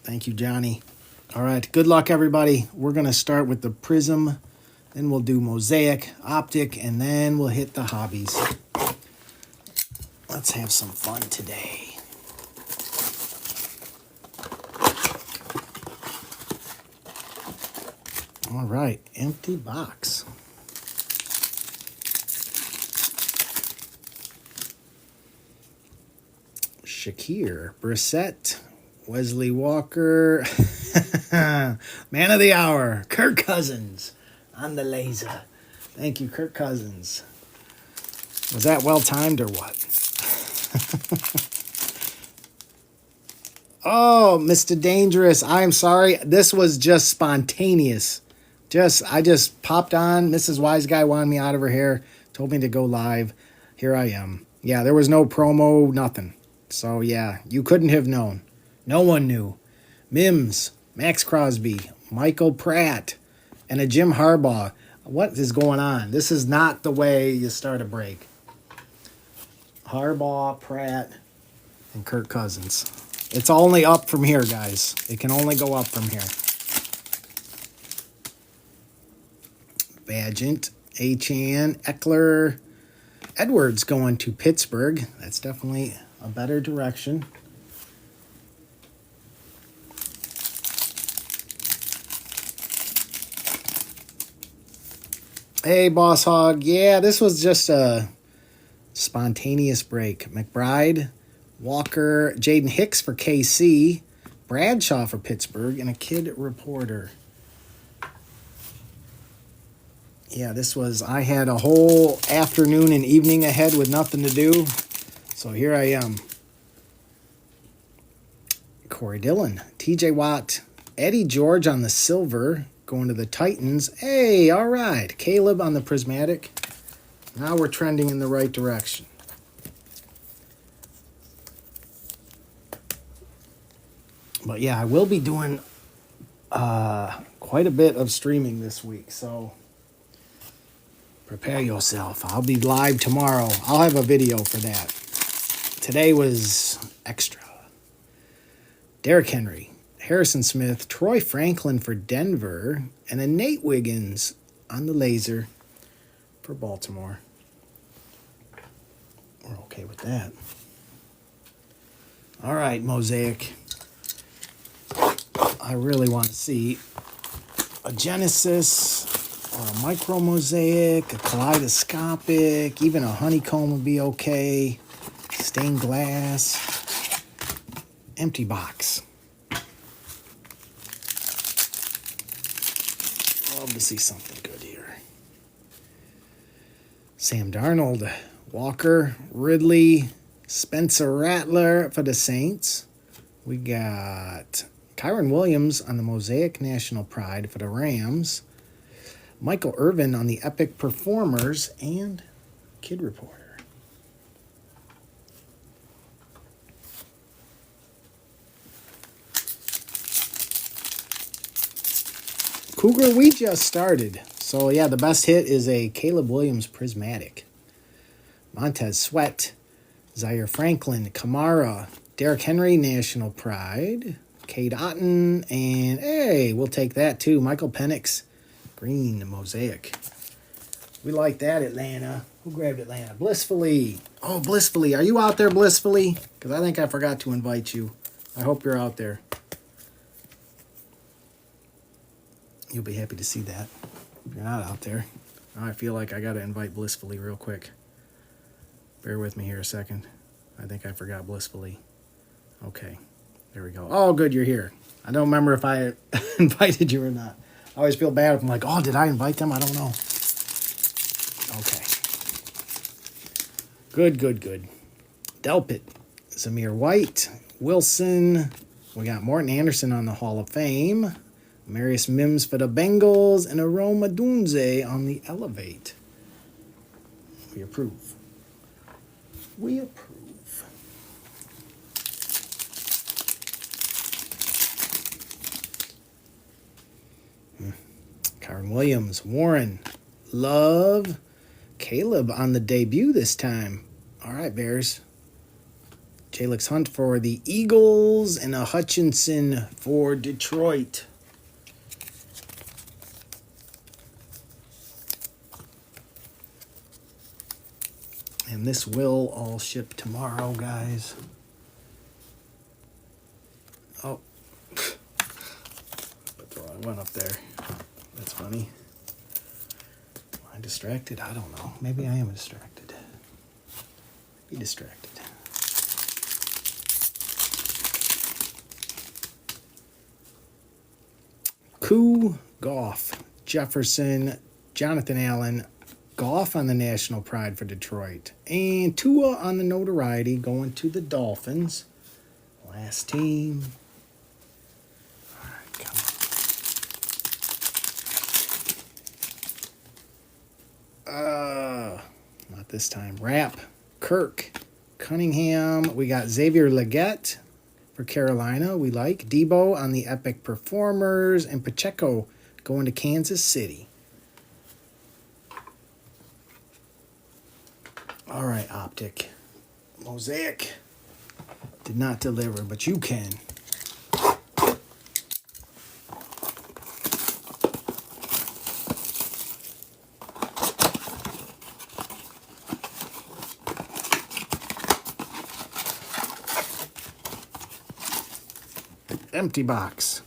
Thank you, Johnny. All right, good luck, everybody. We're going to start with the Prism, then we'll do Mosaic, Optic, and then we'll hit the hobbies. Let's have some fun today. All right, empty box. Shakir, Brissett, Wesley Walker, man of the hour, Kirk Cousins on the laser. Thank you, Kirk Cousins. Was that well timed or what? Oh, Mr. Dangerous, I'm sorry. This was just spontaneous. I just popped on. Mrs. Wise Guy wanted me out of her hair, told me to go live. Here I am. Yeah, there was no promo, nothing. So, yeah, you couldn't have known. No one knew. Mims, Max Crosby, Michael Pratt, and a Jim Harbaugh. What is going on? This is not the way you start a break. Harbaugh, Pratt, and Kirk Cousins. It's only up from here, guys. It can only go up from here. Bagent, Achane, Eckler, Edwards going to Pittsburgh. That's definitely a better direction. Hey, Boss Hog. Yeah, this was just a spontaneous break. McBride, Walker, Jaden Hicks for KC, Bradshaw for Pittsburgh, and a kid reporter. Yeah, I had a whole afternoon and evening ahead with nothing to do. So here I am. Corey Dillon, TJ Watt, Eddie George on the silver, going to the Titans. Hey, all right. Caleb on the prismatic. Now we're trending in the right direction. But yeah, I will be doing quite a bit of streaming this week, so prepare yourself. I'll be live tomorrow. I'll have a video for that. Today was extra. Derrick Henry, Harrison Smith, Troy Franklin for Denver, and then Nate Wiggins on the laser for Baltimore. We're okay with that. All right, Mosaic. I really want to see a Genesis or a micro mosaic, a kaleidoscopic, even a honeycomb would be okay. Stained glass. Empty box. Love to see something good here. Sam Darnold, Walker, Ridley, Spencer Rattler for the Saints. We got Kyron Williams on the Mosaic National Pride for the Rams. Michael Irvin on the Epic Performers and Kid Reporter. Cougar, we just started. So, yeah, the best hit is a Caleb Williams Prismatic. Montez Sweat, Zaire Franklin, Kamara, Derrick Henry, National Pride, Cade Otton, and, hey, we'll take that too, Michael Penix, Green Mosaic. We like that, Atlanta. Who grabbed Atlanta? Blissfully. Oh, Blissfully. Are you out there, Blissfully? Because I think I forgot to invite you. I hope you're out there. You'll be happy to see that. If you're not out there, now I feel like I got to invite Blissfully real quick. Bear with me here a second. I think I forgot Blissfully. Okay, there we go. Oh, good, you're here. I don't remember if I invited you or not. I always feel bad if I'm like, oh, did I invite them? I don't know. Okay. Good. Delpit, Zamir White, Wilson. We got Morton Anderson on the Hall of Fame. Marius Mims for the Bengals, and Aroma Dunze on the Elevate. We approve. We approve. Kyron Williams, Warren, Love, Caleb on the debut this time. All right, Bears. Jalix Hunt for the Eagles, and a Hutchinson for Detroit. And this will all ship tomorrow, guys. Oh. Put the wrong one up there. That's funny. Am I distracted? I don't know. Maybe I am distracted. Be distracted. Koo, Goff, Jefferson, Jonathan Allen, Goff on the national pride for Detroit, and Tua on the notoriety going to the Dolphins. Last team. All right, come on. Not this time. Rapp, Kirk, Cunningham. We got Xavier Legette for Carolina. We like Debo on the Epic Performers, and Pacheco going to Kansas City. All right, Optic. Mosaic did not deliver, but you can. Empty box.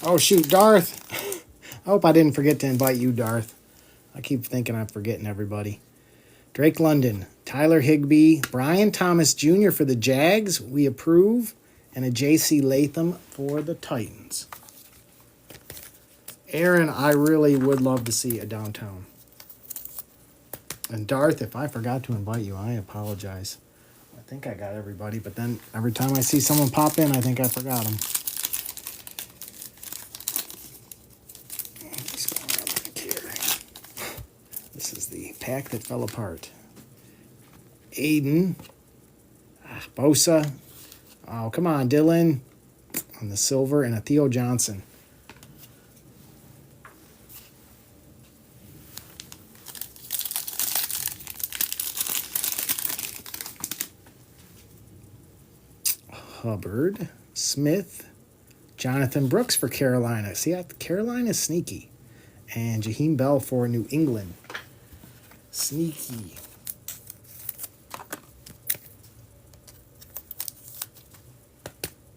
Oh, shoot, Darth. I hope I didn't forget to invite you, Darth. I keep thinking I'm forgetting everybody. Drake London, Tyler Higbee, Brian Thomas Jr. for the Jags. We approve. And a J.C. Latham for the Titans. Aaron, I really would love to see a downtown. And Darth, if I forgot to invite you, I apologize. I think I got everybody, but then every time I see someone pop in, I think I forgot them. This is the pack that fell apart. Aiden. Bosa. Oh, come on, Dylan. On the silver, and a Theo Johnson. Hubbard, Smith, Jonathan Brooks for Carolina. See, Carolina's sneaky. And Jaheim Bell for New England. Sneaky.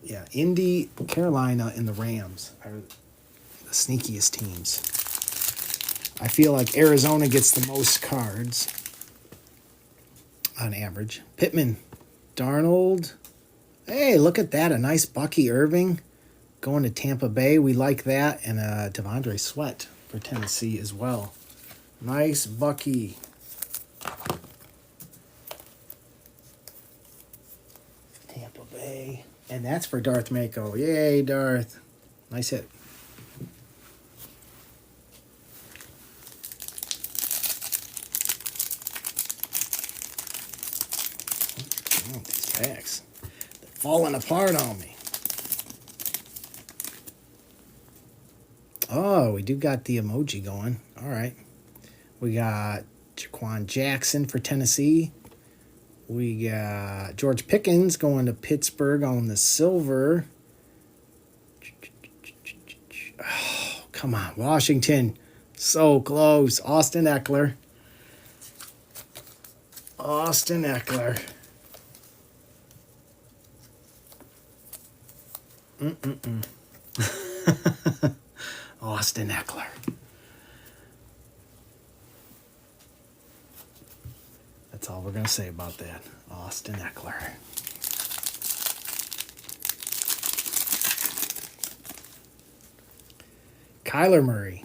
Yeah, Indy, Carolina, and the Rams are the sneakiest teams. I feel like Arizona gets the most cards on average. Pittman, Darnold. Hey, look at that. A nice Bucky Irving going to Tampa Bay. We like that. And Devondre Sweat for Tennessee as well. Nice Bucky. Tampa Bay. And that's for Darth Mako. Yay, Darth. Nice hit. Oh, these packs. They're falling apart on me. Oh, we do got the emoji going. All right. We got Jaquan Jackson for Tennessee. We got George Pickens going to Pittsburgh on the silver. Oh, come on. Washington. So close. Austin Eckler. Austin Eckler. Austin Eckler. That's all we're going to say about that. Austin Eckler. Kyler Murray.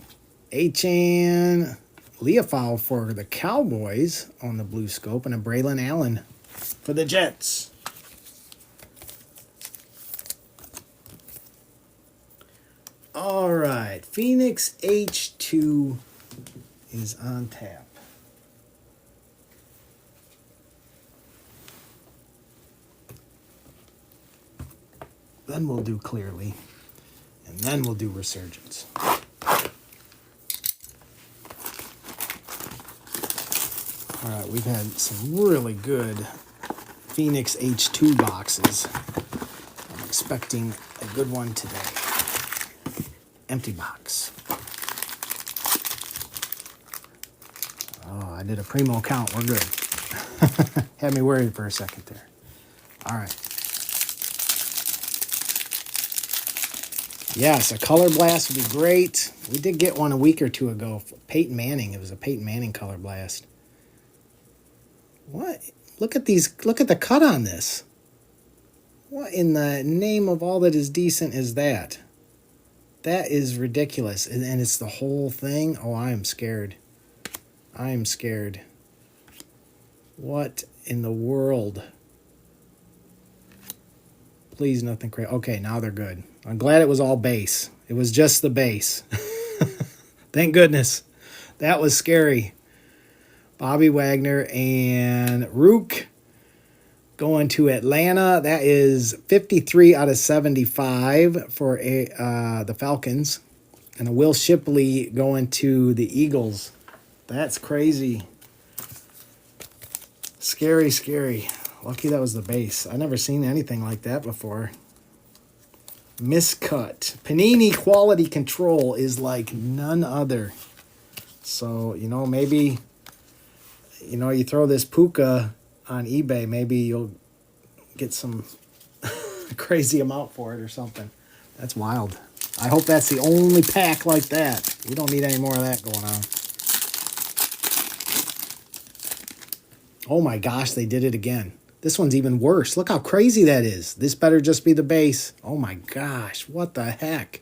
Achane Leofold for the Cowboys on the blue scope, and a Braylon Allen for the Jets. All right. Phoenix H2 is on tap. Then we'll do Clearly, and then we'll do Resurgence. All right, we've had some really good Phoenix H2 boxes. I'm expecting a good one today. Empty box. Oh, I did a primo count. We're good. Had me worried for a second there. All right. Yes, a color blast would be great. We did get one a week or two ago. Peyton Manning. It was a Peyton Manning color blast. What? Look at these. Look at the cut on this. What in the name of all that is decent is that? That is ridiculous. And it's the whole thing. Oh, I am scared. I am scared. What in the world? Please, nothing crazy. Okay, now they're good. I'm glad it was all base. It was just the base. Thank goodness. That was scary. Bobby Wagner and Rook going to Atlanta. That is 53 out of 75 for the Falcons. And a Will Shipley going to the Eagles. That's crazy. Scary, scary. Lucky that was the base. I've never seen anything like that before. Miscut. Panini quality control is like none other. So, maybe, you throw this Puka on eBay, maybe you'll get some crazy amount for it or something. That's wild. I hope that's the only pack like that. We don't need any more of that going on. Oh my gosh, they did it again. This one's even worse. Look how crazy that is. This better just be the base. Oh my gosh, what the heck?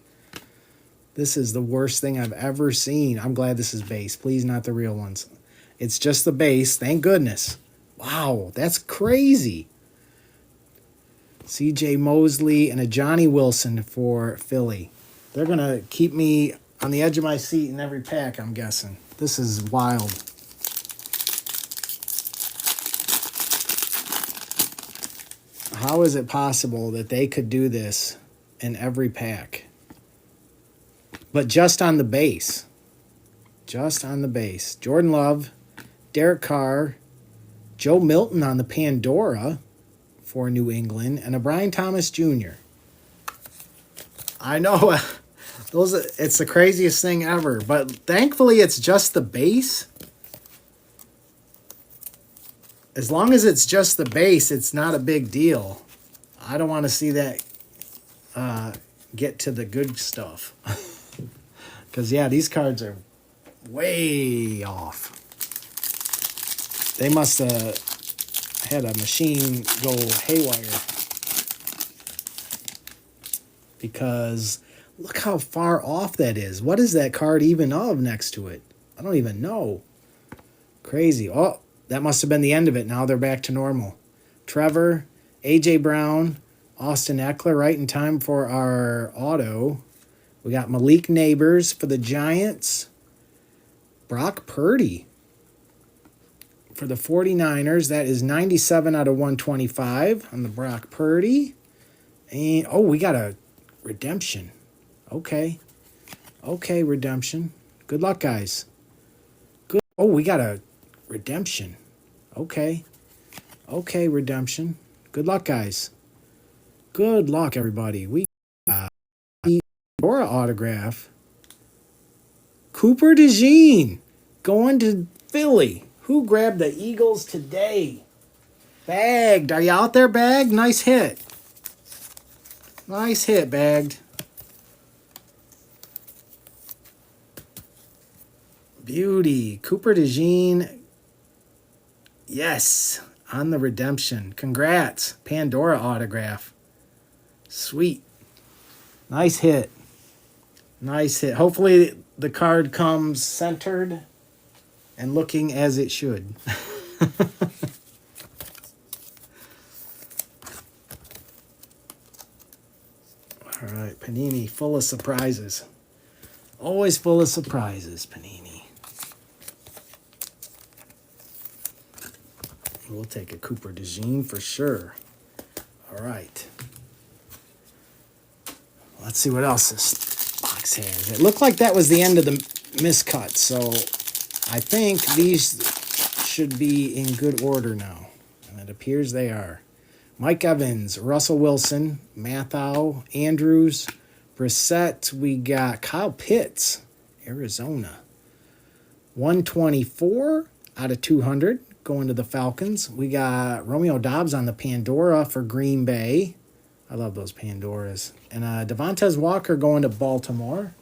This is the worst thing I've ever seen. I'm glad this is base. Please, not the real ones. It's just the base. Thank goodness. Wow, that's crazy. C.J. Mosley and a Johnny Wilson for Philly. They're going to keep me on the edge of my seat in every pack, I'm guessing. This is wild. How is it possible that they could do this in every pack? But just on the base. Just on the base. Jordan Love, Derek Carr, Joe Milton on the Pandora for New England, and a Brian Thomas Jr. I know, it's the craziest thing ever, but thankfully it's just the base. As long as it's just the base, it's not a big deal. I don't want to see that get to the good stuff. Because, yeah, these cards are way off. They must have had a machine go haywire. Because look how far off that is. What is that card even of next to it? I don't even know. Crazy. Oh, that must have been the end of it. Now they're back to normal. Trevor, A.J. Brown, Austin Eckler right in time for our auto. We got Malik Neighbors for the Giants. Brock Purdy for the 49ers. That is 97 out of 125 on the Brock Purdy. And, oh, we got a redemption. Okay. Okay, redemption. Good luck, guys. Good. Oh, we got a redemption. Okay. Okay, redemption. Good luck, guys. Good luck, everybody. We got the Pandora autograph. Cooper DeJean going to Philly. Who grabbed the Eagles today? Bagged. Are you out there, Bagged? Nice hit. Nice hit, Bagged. Beauty. Cooper DeJean. Yes. On the redemption. Congrats. Pandora autograph. Sweet. Nice hit. Nice hit. Hopefully the card comes centered and looking as it should. All right, Panini, full of surprises. Always full of surprises, Panini. We'll take a Cooper DeJean for sure. All right. Let's see what else this box has. It looked like that was the end of the miscut, so I think these should be in good order now. And it appears they are. Mike Evans, Russell Wilson, Mathau, Andrews, Brissett. We got Kyle Pitts, Arizona. 124 out of 200 going to the Falcons. We got Romeo Doubs on the Pandora for Green Bay. I love those Pandoras. And Devontae Walker going to Baltimore.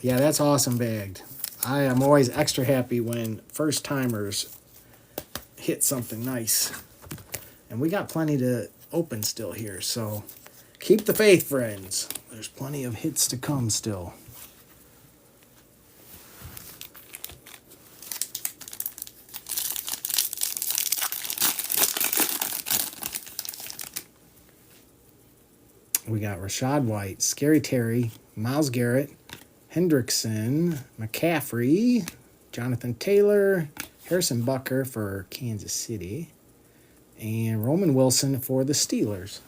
Yeah, that's awesome bagged. I am always extra happy when first-timers hit something nice. And we got plenty to open still here, so keep the faith, friends. There's plenty of hits to come still. We got Rashad White, Scary Terry, Myles Garrett, Hendrickson, McCaffrey, Jonathan Taylor, Harrison Butker for Kansas City, and Roman Wilson for the Steelers.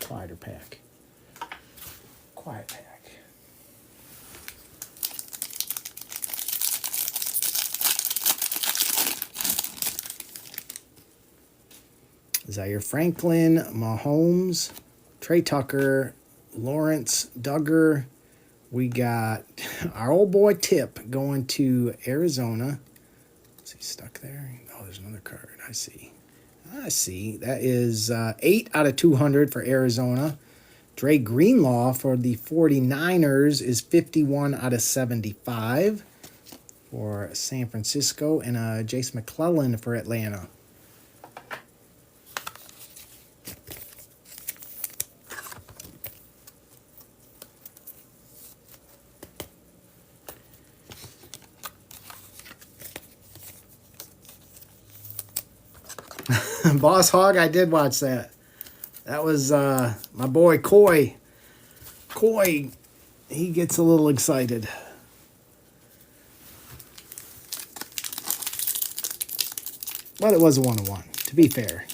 Quieter pack. Quiet pack. Zaire Franklin, Mahomes, Trey Tucker, Lawrence Duggar. We got our old boy Tip going to Arizona. Is he stuck there? Oh, there's another card. I see. That is 8 out of 200 for Arizona. Dre Greenlaw for the 49ers is 51 out of 75 for San Francisco. And Jace McClellan for Atlanta. Boss Hog, I did watch that. That was my boy Coy. Coy, he gets a little excited. But it was a 1-1, to be fair.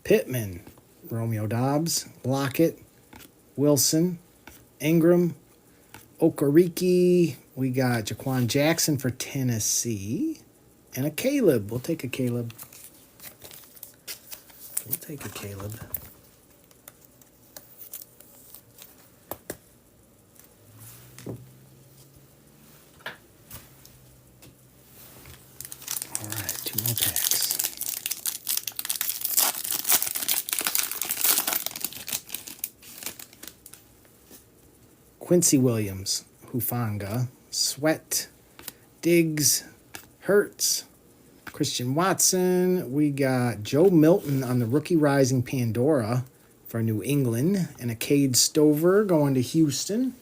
Pittman, Romeo Doubs, Lockett, Wilson, Ingram, Okereke. We got Jaquan Jackson for Tennessee. And a Caleb. We'll take a Caleb. All right, 2 more packs. Quincy Williams, Hufanga, Sweat, Diggs, Hurts, Christian Watson. We got Joe Milton on the Rookie Rising Pandora for New England. And a Cade Stover going to Houston.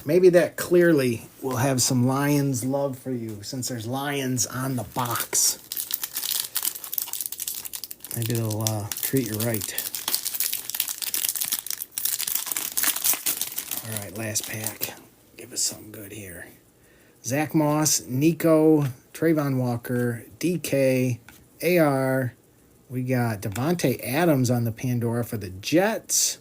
Maybe that clearly will have some Lions love for you since there's Lions on the box. Maybe it'll treat you right. All right, last pack. Give us something good here. Zach Moss, Nico, Trayvon Walker, DK, AR. We got Devontae Adams on the Pandora for the Jets.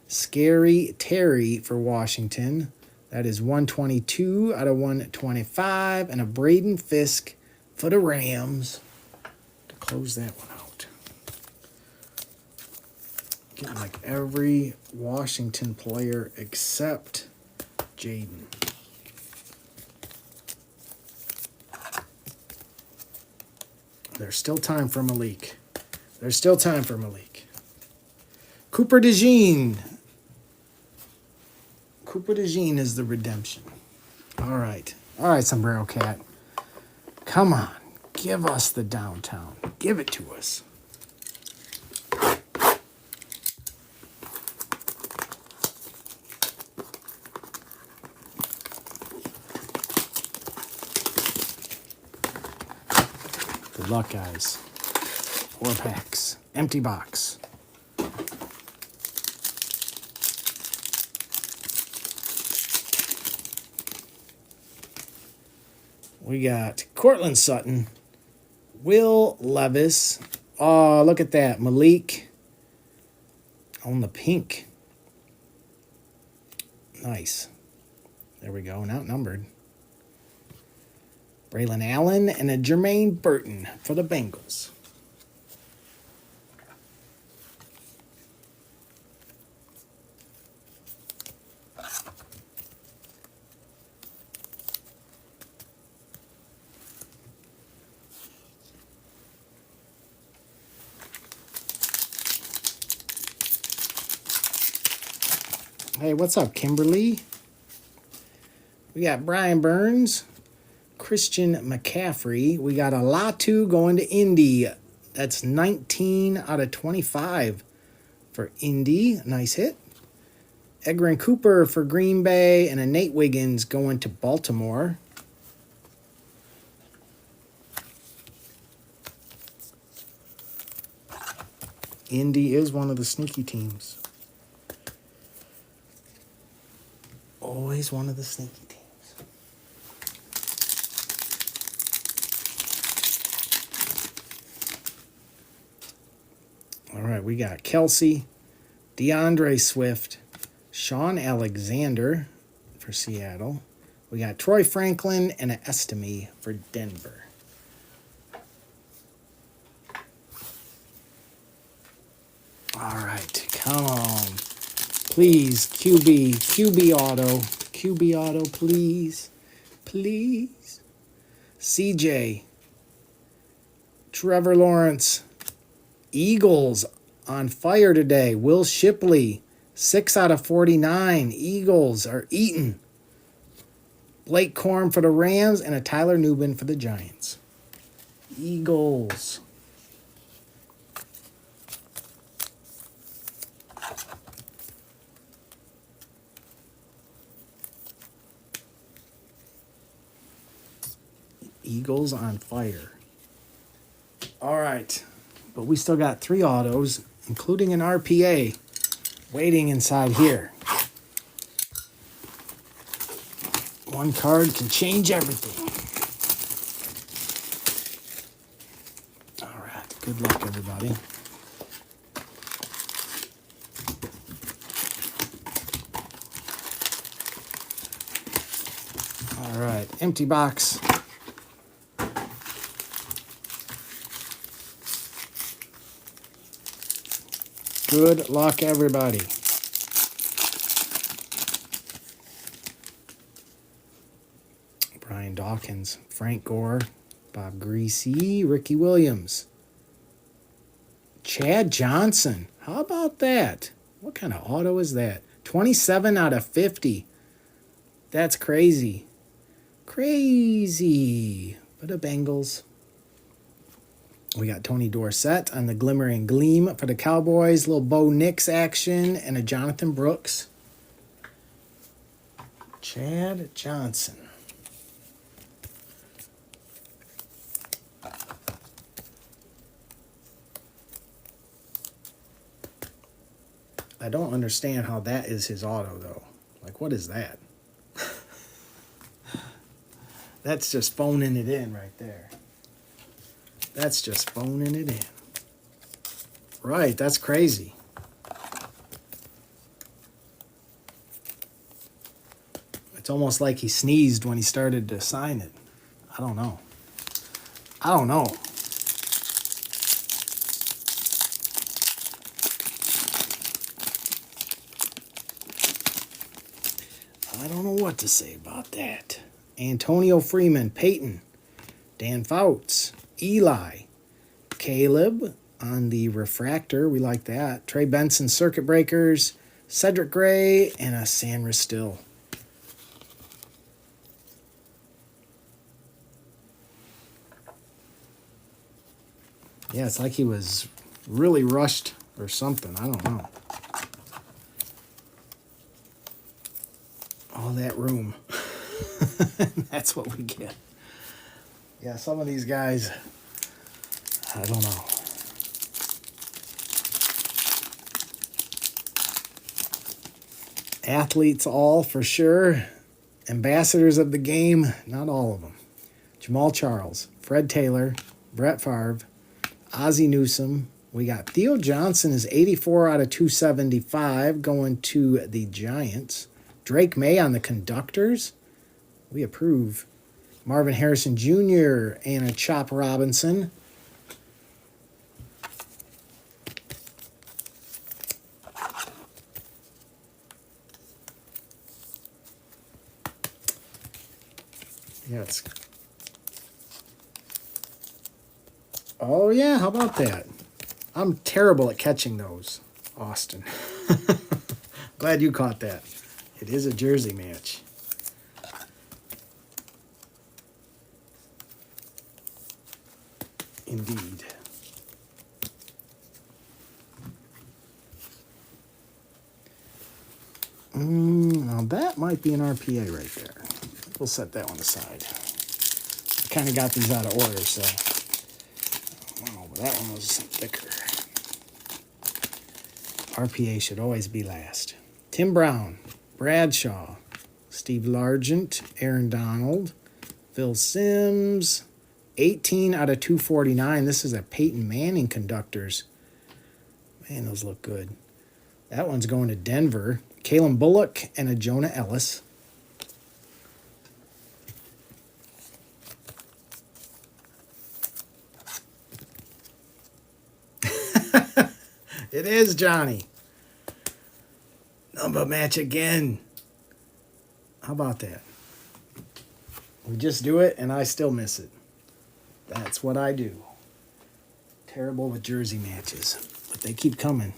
Scary Terry for Washington. That is 122 out of 125. And a Braden Fisk for the Rams to close that one out. Getting like every Washington player except Jaden. There's still time for Malik. Cooper DeJean. Cooper DeJean is the redemption. All right, Sombrero Cat. Come on. Give us the downtown. Give it to us. Good luck, guys. 4 packs. Empty box. We got Cortland Sutton, Will Levis. Oh, look at that. Malik on the pink. Nice. There we go. And outnumbered. Braylon Allen and a Jermaine Burton for the Bengals. Hey, what's up, Kimberly? We got Brian Burns, Christian McCaffrey. We got a Latu going to Indy. That's 19 out of 25 for Indy. Nice hit. Edgerrin Cooper for Green Bay and a Nate Wiggins going to Baltimore. Indy is one of the sneaky teams. Always one of the sneaky teams. All right, we got Kelsey, DeAndre Swift, Sean Alexander for Seattle. We got Troy Franklin and an Estime for Denver. All right, come on. Please, QB auto, please, please. CJ, Trevor Lawrence, Eagles on fire today. Will Shipley, 6 out of 49. Eagles are eating. Blake Corum for the Rams and a Tyler Nubin for the Giants. Eagles. Eagles on fire. All right. But we still got 3 autos, including an RPA, waiting inside here. One card can change everything. All right. Good luck, everybody. All right. Empty box. Good luck, everybody. Brian Dawkins, Frank Gore, Bob Greasy, Ricky Williams, Chad Johnson. How about that? What kind of auto is that? 27 out of 50. That's crazy. Crazy. For the Bengals. We got Tony Dorsett on the Glimmer and Gleam for the Cowboys. Little Bo Nix action and a Jonathan Brooks. Chad Johnson. I don't understand how that is his auto, though. Like, what is that? That's just phoning it in right there. That's just phoning it in. Right, that's crazy. It's almost like he sneezed when he started to sign it. I don't know. I don't know. I don't know what to say about that. Antonio Freeman, Peyton, Dan Fouts, Eli, Caleb on the refractor. We like that. Trey Benson, Circuit Breakers, Cedric Gray, and a Sandra Still. Yeah, it's like he was really rushed or something. I don't know. All that room. That's what we get. Yeah, some of these guys, I don't know. Athletes all for sure. Ambassadors of the game, not all of them. Jamal Charles, Fred Taylor, Brett Favre, Ozzie Newsome. We got Theo Johnson is 84 out of 275 going to the Giants. Drake May on the conductors. We approve. Marvin Harrison Jr. and a Chop Robinson. Yes. Oh, yeah, how about that? I'm terrible at catching those, Austin. Glad you caught that. It is a jersey match. Indeed. Now that might be an RPA right there. We'll set that one aside. I kind of got these out of order, so. Oh, but that one was thicker. RPA should always be last. Tim Brown, Bradshaw, Steve Largent, Aaron Donald, Phil Simms, 18 out of 249. This is a Peyton Manning conductors. Man, those look good. That one's going to Denver. Kalen Bullock and a Jonah Ellis. It is, Johnny. Number match again. How about that? We just do it, and I still miss it. That's what I do. Terrible with jersey matches, but they keep coming.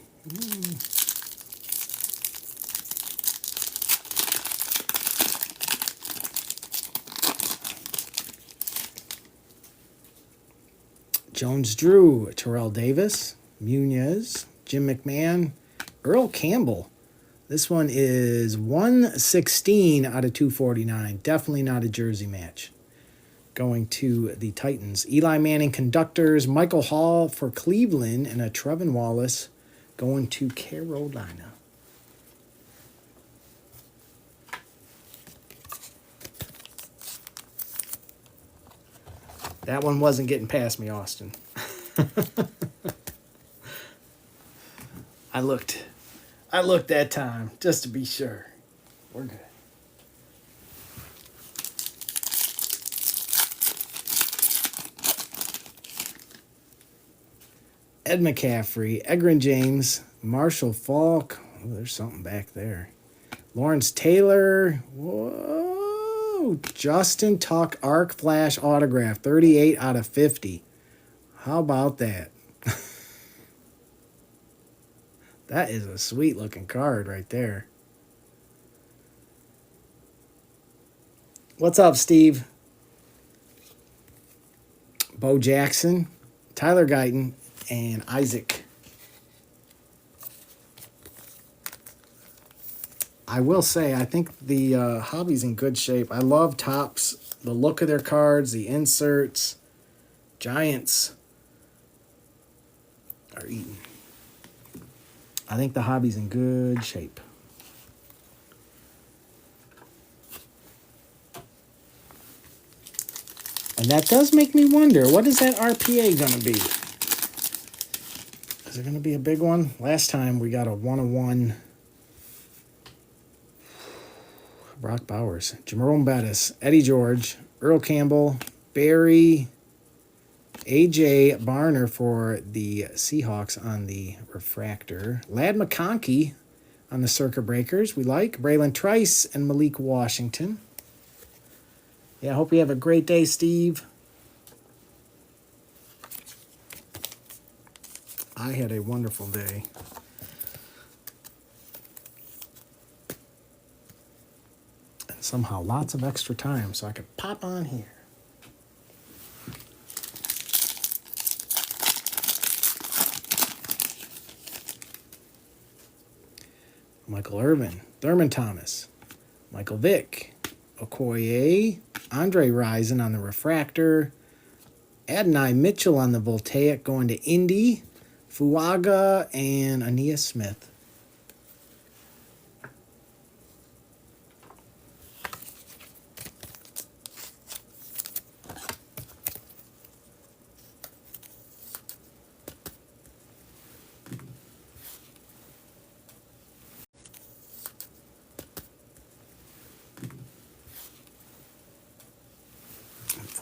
Jones-Drew, Terrell Davis, Munez, Jim McMahon, Earl Campbell. This one is 116 out of 249. Definitely not a jersey match. Going to the Titans. Eli Manning conductors, Michael Hall for Cleveland, and a Trevin Wallace going to Carolina. That one wasn't getting past me, Austin. I looked that time just to be sure. We're good. Ed McCaffrey, Egrin James, Marshall Faulk. Oh, there's something back there. Lawrence Taylor. Whoa. Justin Tuck Arc Flash autograph. 38 out of 50. How about that? That is a sweet looking card right there. What's up, Steve? Bo Jackson, Tyler Guyton, and Isaac. I will say, I think the hobby's in good shape. I love Topps, the look of their cards, the inserts. Giants are eating. I think the hobby's in good shape. And that does make me wonder, what is that RPA going to be? Is it going to be a big one? Last time we got a 1-of-1. Brock Bowers, Jerome Bettis, Eddie George, Earl Campbell, Barry, A.J. Barner for the Seahawks on the refractor. Ladd McConkey on the Circuit Breakers. We like Braylon Trice and Malik Washington. Yeah, I hope you have a great day, Steve. I had a wonderful day. And somehow lots of extra time so I could pop on here. Michael Irvin, Thurman Thomas, Michael Vick, Okoye, Andre Rison on the refractor, Adonai Mitchell on the Voltaic going to Indy, Fuaga, and Aeneas Smith.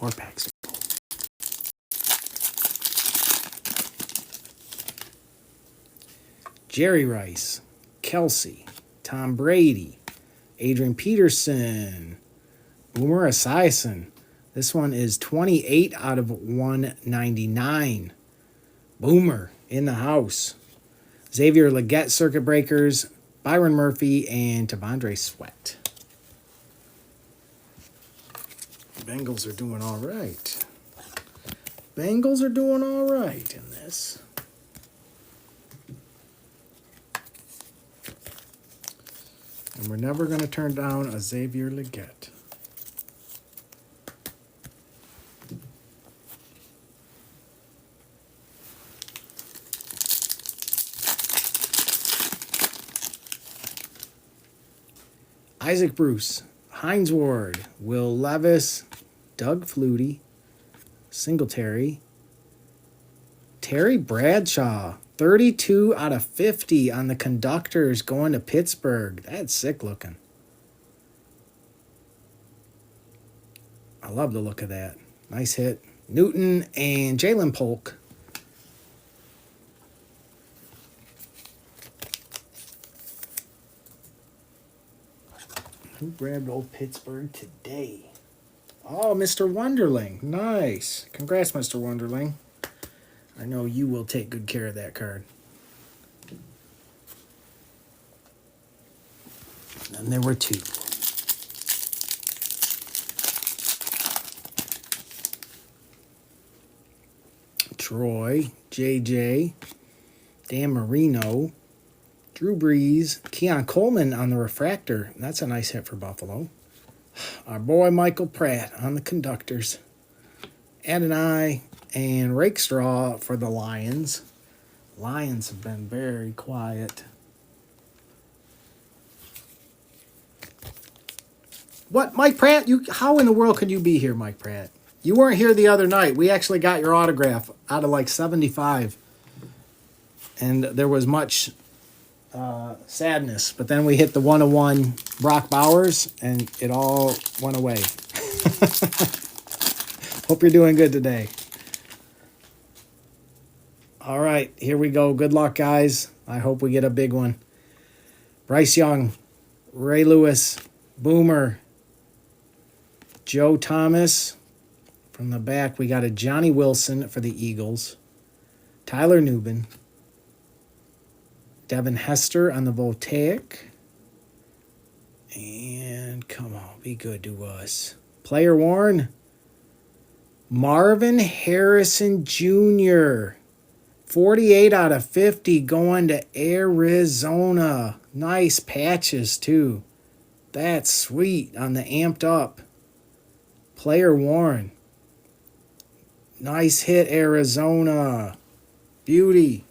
4 packs. Jerry Rice, Kelsey, Tom Brady, Adrian Peterson, Boomer Esiason. This one is 28 out of 199. Boomer in the house. Xavier Legette, Circuit Breakers, Byron Murphy, and T'Vondre Sweat. Bengals are doing all right. Bengals are doing all right in this. And we're never going to turn down a Xavier Legette. Isaac Bruce, Hines Ward, Will Levis, Doug Flutie, Singletary, Terry Bradshaw, 32 out of 50 on the Conductors going to Pittsburgh. That's sick looking. I love the look of that. Nice hit. Newton and Jalen Polk. Who grabbed old Pittsburgh today? Oh, Mr. Wonderling. Nice. Congrats, Mr. Wonderling. I know you will take good care of that card. And there were 2. Troy, JJ, Dan Marino, Drew Brees, Keon Coleman on the refractor. That's a nice hit for Buffalo. Our boy Michael Pratt on the Conductors. Adonai and Rakestraw for the Lions. Lions have been very quiet. What, Mike Pratt? How in the world could you be here, Mike Pratt? You weren't here the other night. We actually got your autograph out of like 75. And there was much sadness. But then we hit the 101 Brock Bowers, and it all went away. Hope you're doing good today. All right, here we go. Good luck, guys. I hope we get a big one. Bryce Young, Ray Lewis, Boomer, Joe Thomas. From the back, we got a Johnny Wilson for the Eagles. Tyler Nubin. Devin Hester on the Voltaic. And come on, be good to us. Player worn. Marvin Harrison Jr. 48 out of 50 going to Arizona. Nice patches, too. That's sweet on the amped up. Player worn. Nice hit, Arizona. Beauty.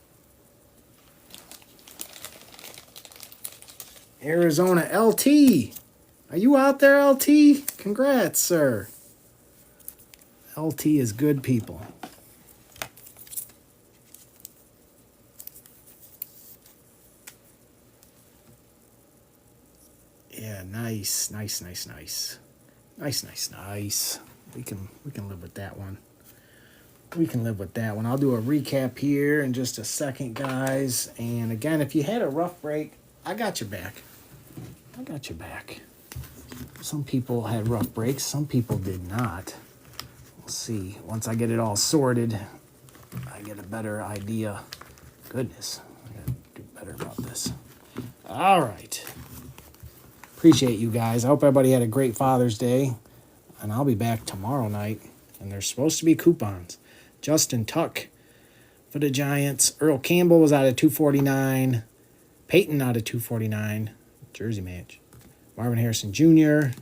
Arizona LT. Are you out there, LT? Congrats, sir. LT is good people. Yeah, nice. Nice. We can live with that one. I'll do a recap here in just a second, guys. And again, if you had a rough break, I got your back. Some people had rough breaks. Some people did not. We'll see. Once I get it all sorted, I get a better idea. Goodness, I got to do better about this. All right. Appreciate you guys. I hope everybody had a great Father's Day. And I'll be back tomorrow night. And there's supposed to be coupons. Justin Tuck for the Giants. Earl Campbell was out of 249. Peyton out of 249. Jersey match. Marvin Harrison Jr.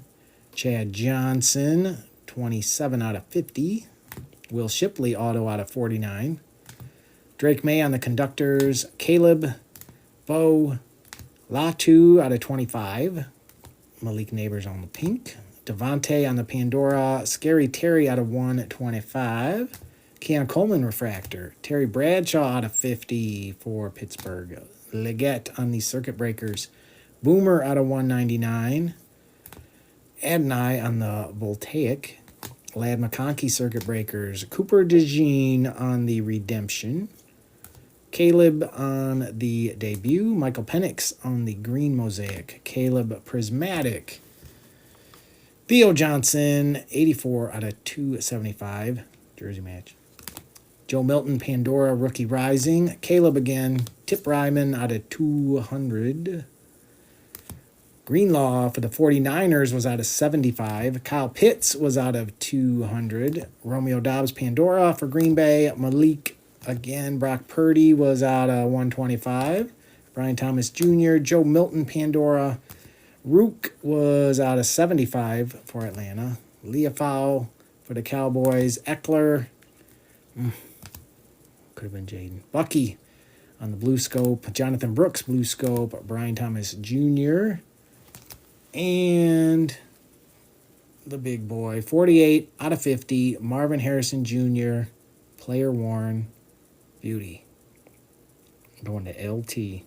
Chad Johnson, 27 out of 50. Will Shipley auto out of 49. Drake May on the Conductors. Caleb Bo Latu out of 25. Malik Neighbors on the pink. Devontae on the Pandora. Scary Terry out of 125. Keon Coleman refractor. Terry Bradshaw out of 50 for Pittsburgh. Legette on the Circuit Breakers. Boomer out of 199. Adonai on the Voltaic. Lad McConkey circuit breakers. Cooper DeJean on the redemption. Caleb on the debut. Michael Penix on the green mosaic. Caleb prismatic. Theo Johnson, 84 out of 275. Jersey match. Joe Milton, Pandora, rookie rising. Caleb again. Tip Ryman out of 200. Greenlaw for the 49ers was out of 75. Kyle Pitts was out of 200. Romeo Dobbs, Pandora for Green Bay. Malik again. Brock Purdy was out of 125. Brian Thomas Jr., Joe Milton, Pandora. Rook was out of 75 for Atlanta. Leafau for the Cowboys. Eckler. Could have been Jaden. Bucky on the blue scope. Jonathan Brooks, blue scope. Brian Thomas Jr. And the big boy. 48 out of 50. Marvin Harrison Jr. Player worn. Beauty. Going to LT.